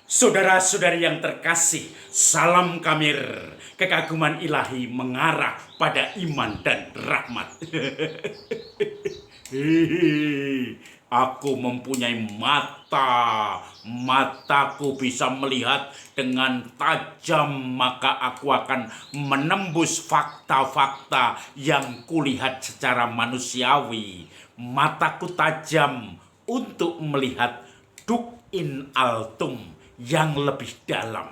Saudara-saudari yang terkasih, salam kamir. Kekaguman ilahi mengarah pada iman dan rahmat. Hihi, aku mempunyai mata. Mataku bisa melihat dengan tajam, maka aku akan menembus fakta-fakta yang kulihat secara manusiawi. Mataku tajam untuk melihat duk in altum yang lebih dalam,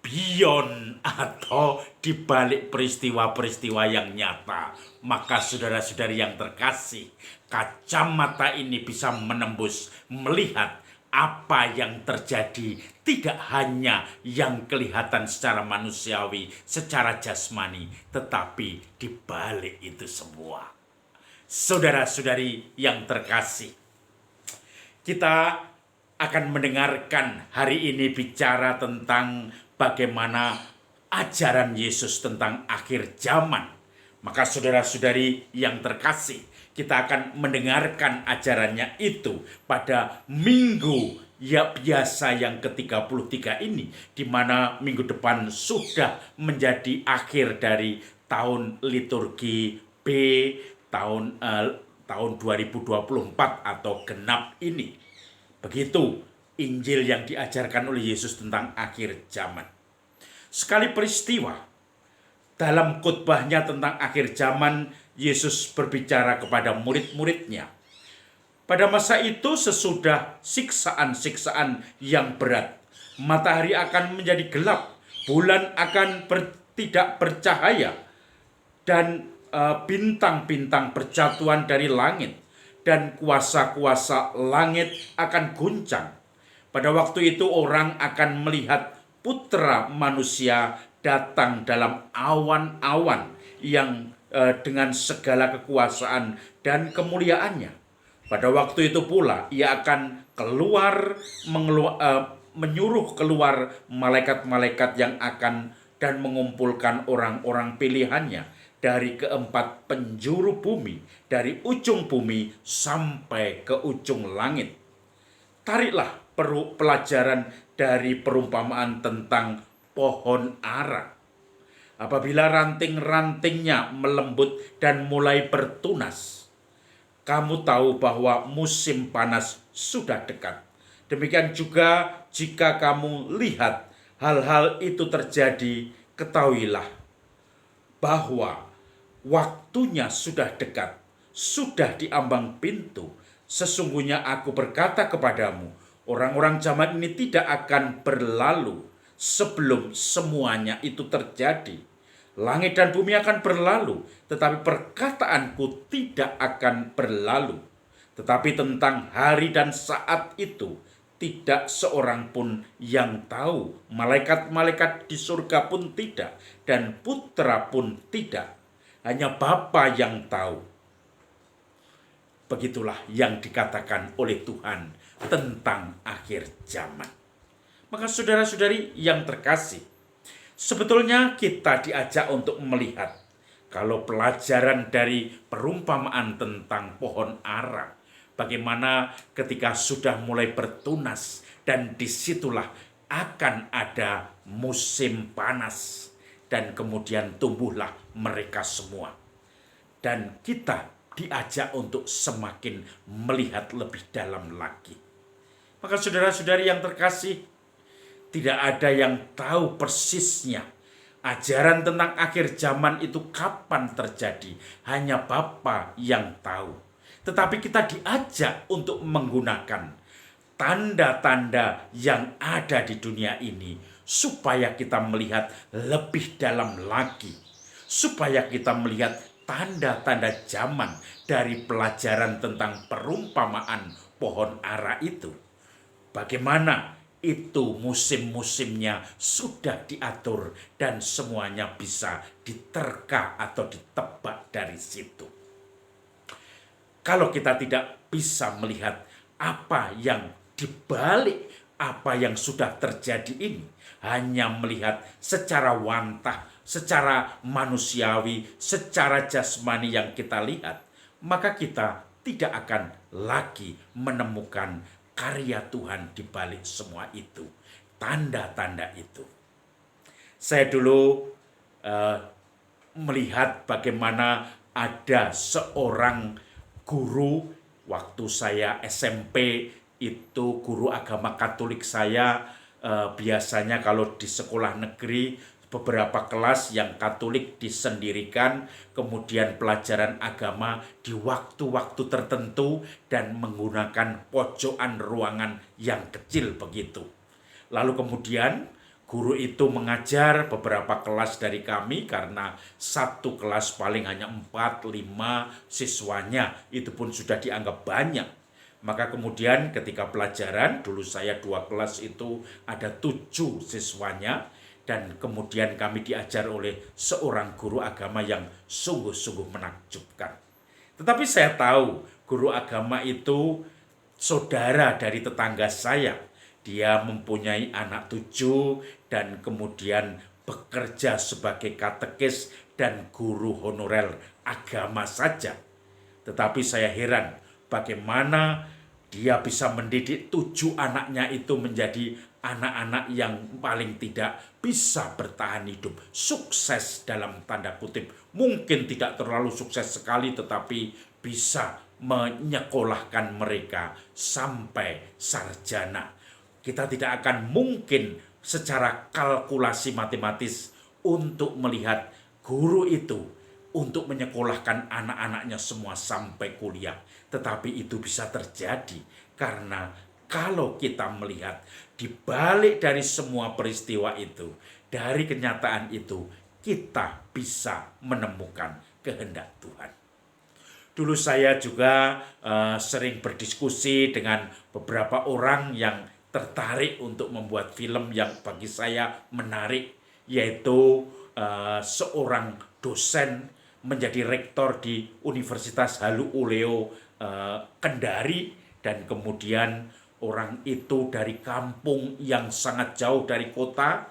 beyond atau di balik peristiwa-peristiwa yang nyata. Maka saudara-saudari yang terkasih, kacamata ini bisa menembus, melihat apa yang terjadi, tidak hanya yang kelihatan secara manusiawi, secara jasmani, tetapi di balik itu semua. Saudara-saudari yang terkasih, kita akan mendengarkan hari ini bicara tentang bagaimana ajaran Yesus tentang akhir zaman. Maka saudara-saudari yang terkasih, kita akan mendengarkan ajarannya itu pada minggu ya biasa yang ke-33 ini, di mana minggu depan sudah menjadi akhir dari tahun liturgi B tahun 2024 atau genap ini. Begitu Injil yang diajarkan oleh Yesus tentang akhir zaman. Sekali peristiwa dalam khotbahnya tentang akhir zaman, Yesus berbicara kepada murid-muridnya. Pada masa itu sesudah siksaan-siksaan yang berat, matahari akan menjadi gelap, bulan akan tidak bercahaya, dan bintang-bintang berjatuhan dari langit, dan kuasa-kuasa langit akan guncang. Pada waktu itu orang akan melihat Putra Manusia datang dalam awan-awan yang dengan segala kekuasaan dan kemuliaannya. Pada waktu itu pula ia akan menyuruh keluar malaikat-malaikat yang akan dan mengumpulkan orang-orang pilihannya dari keempat penjuru bumi, dari ujung bumi sampai ke ujung langit. Tariklah pelajaran dari perumpamaan tentang pohon ara. Apabila ranting-rantingnya melembut dan mulai bertunas, kamu tahu bahwa musim panas sudah dekat. Demikian juga jika kamu lihat hal-hal itu terjadi, ketahuilah bahwa waktunya sudah dekat, sudah di ambang pintu. Sesungguhnya aku berkata kepadamu, orang-orang zaman ini tidak akan berlalu sebelum semuanya itu terjadi. Langit dan bumi akan berlalu, tetapi perkataanku tidak akan berlalu. Tetapi tentang hari dan saat itu, tidak seorang pun yang tahu, malaikat-malaikat di surga pun tidak, dan putra pun tidak. Hanya Bapa yang tahu. Begitulah yang dikatakan oleh Tuhan tentang akhir zaman. Maka saudara-saudari yang terkasih, sebetulnya kita diajak untuk melihat kalau pelajaran dari perumpamaan tentang pohon ara, bagaimana ketika sudah mulai bertunas dan disitulah akan ada musim panas, dan kemudian tumbuhlah mereka semua. Dan kita diajak untuk semakin melihat lebih dalam lagi. Maka saudara-saudari yang terkasih, tidak ada yang tahu persisnya ajaran tentang akhir zaman itu kapan terjadi. Hanya Bapa yang tahu. Tetapi kita diajak untuk menggunakan tanda-tanda yang ada di dunia ini, supaya kita melihat lebih dalam lagi, supaya kita melihat tanda-tanda zaman dari pelajaran tentang perumpamaan pohon ara itu. Bagaimana itu musim-musimnya sudah diatur dan semuanya bisa diterka atau ditebak dari situ. Kalau kita tidak bisa melihat apa yang dibalik apa yang sudah terjadi ini, hanya melihat secara wantah, secara manusiawi, secara jasmani yang kita lihat, maka kita tidak akan lagi menemukan karya Tuhan di balik semua itu. tanda-tanda itu. Saya dulu melihat bagaimana ada seorang guru waktu saya SMP. Itu guru agama Katolik saya. Biasanya kalau di sekolah negeri beberapa kelas yang Katolik disendirikan, kemudian pelajaran agama di waktu-waktu tertentu dan menggunakan pojokan ruangan yang kecil begitu. Lalu kemudian guru itu mengajar beberapa kelas dari kami karena satu kelas paling hanya 4-5 siswanya, itu pun sudah dianggap banyak. Maka kemudian ketika pelajaran, dulu saya 2 kelas itu ada 7 siswanya, dan kemudian kami diajar oleh seorang guru agama yang sungguh-sungguh menakjubkan. Tetapi saya tahu guru agama itu saudara dari tetangga saya. Dia mempunyai anak 7 dan kemudian bekerja sebagai katekis dan guru honorer agama saja. Tetapi saya heran bagaimana dia bisa mendidik 7 anaknya itu menjadi anak-anak yang paling tidak bisa bertahan hidup, sukses dalam tanda kutip. Mungkin tidak terlalu sukses sekali, tetapi bisa menyekolahkan mereka sampai sarjana. Kita tidak akan mungkin secara kalkulasi matematis untuk melihat guru itu untuk menyekolahkan anak-anaknya semua sampai kuliah. Tetapi itu bisa terjadi karena kalau kita melihat di balik dari semua peristiwa itu, dari kenyataan itu, kita bisa menemukan kehendak Tuhan. Dulu saya juga sering berdiskusi dengan beberapa orang yang tertarik untuk membuat film yang bagi saya menarik, yaitu seorang dosen menjadi rektor di Universitas Halu Oleo Kendari, dan kemudian orang itu dari kampung yang sangat jauh dari kota,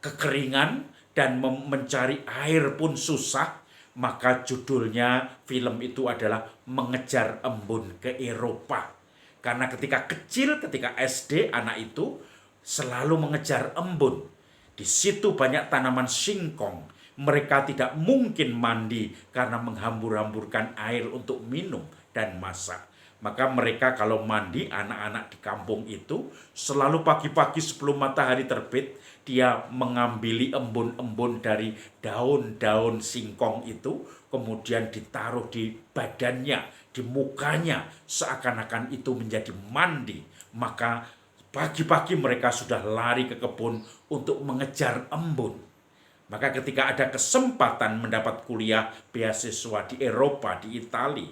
kekeringan dan mencari air pun susah. Maka judulnya film itu adalah Mengejar Embun ke Eropa. Karena ketika kecil, ketika SD, anak itu selalu mengejar embun. Di situ banyak tanaman singkong. Mereka tidak mungkin mandi karena menghambur-hamburkan air untuk minum dan masak. Maka mereka kalau mandi, anak-anak di kampung itu selalu pagi-pagi sebelum matahari terbit, dia mengambil embun-embun dari daun-daun singkong itu, kemudian ditaruh di badannya, di mukanya, seakan-akan itu menjadi mandi. Maka pagi-pagi mereka sudah lari ke kebun untuk mengejar embun. Maka ketika ada kesempatan mendapat kuliah beasiswa di Eropa, di Italia,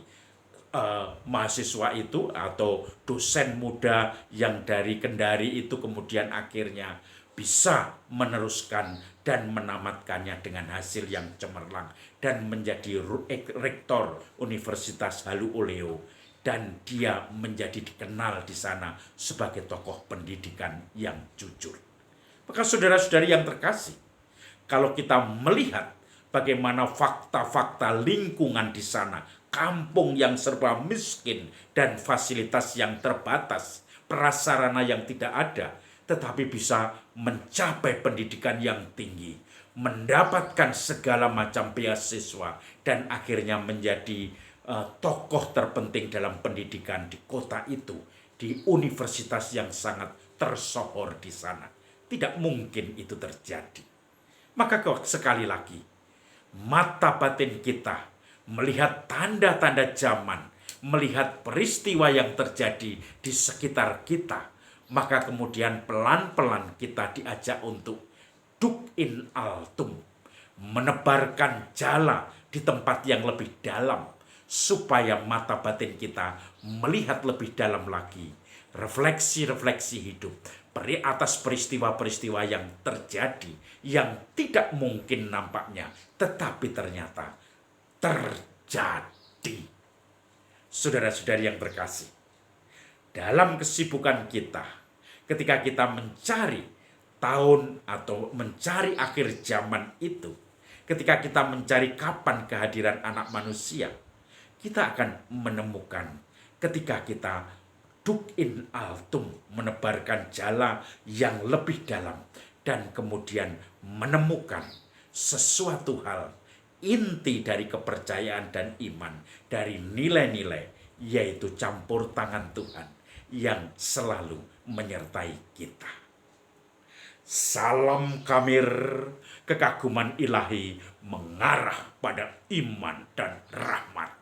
mahasiswa itu atau dosen muda yang dari Kendari itu kemudian akhirnya bisa meneruskan dan menamatkannya dengan hasil yang cemerlang dan menjadi rektor Universitas Halu Oleo, dan dia menjadi dikenal di sana sebagai tokoh pendidikan yang jujur. Maka saudara-saudari yang terkasih, kalau kita melihat bagaimana fakta-fakta lingkungan di sana, kampung yang serba miskin dan fasilitas yang terbatas, prasarana yang tidak ada, tetapi bisa mencapai pendidikan yang tinggi, mendapatkan segala macam beasiswa, dan akhirnya menjadi tokoh terpenting dalam pendidikan di kota itu, di universitas yang sangat tersohor di sana. Tidak mungkin itu terjadi. Maka sekali lagi, mata batin kita melihat tanda-tanda zaman, melihat peristiwa yang terjadi di sekitar kita, maka kemudian pelan-pelan kita diajak untuk duk in altum, menebarkan jala di tempat yang lebih dalam, supaya mata batin kita melihat lebih dalam lagi, refleksi-refleksi hidup atas peristiwa-peristiwa yang terjadi, yang tidak mungkin nampaknya, tetapi ternyata terjadi. Saudara-saudari yang terkasih, dalam kesibukan kita, ketika kita mencari tahun atau mencari akhir zaman itu, ketika kita mencari kapan kehadiran anak manusia, kita akan menemukan ketika kita duk in altum, menebarkan jala yang lebih dalam, dan kemudian menemukan sesuatu hal inti dari kepercayaan dan iman, dari nilai-nilai, yaitu campur tangan Tuhan yang selalu menyertai kita. Salam Kamir, kekaguman ilahi mengarah pada iman dan rahmat.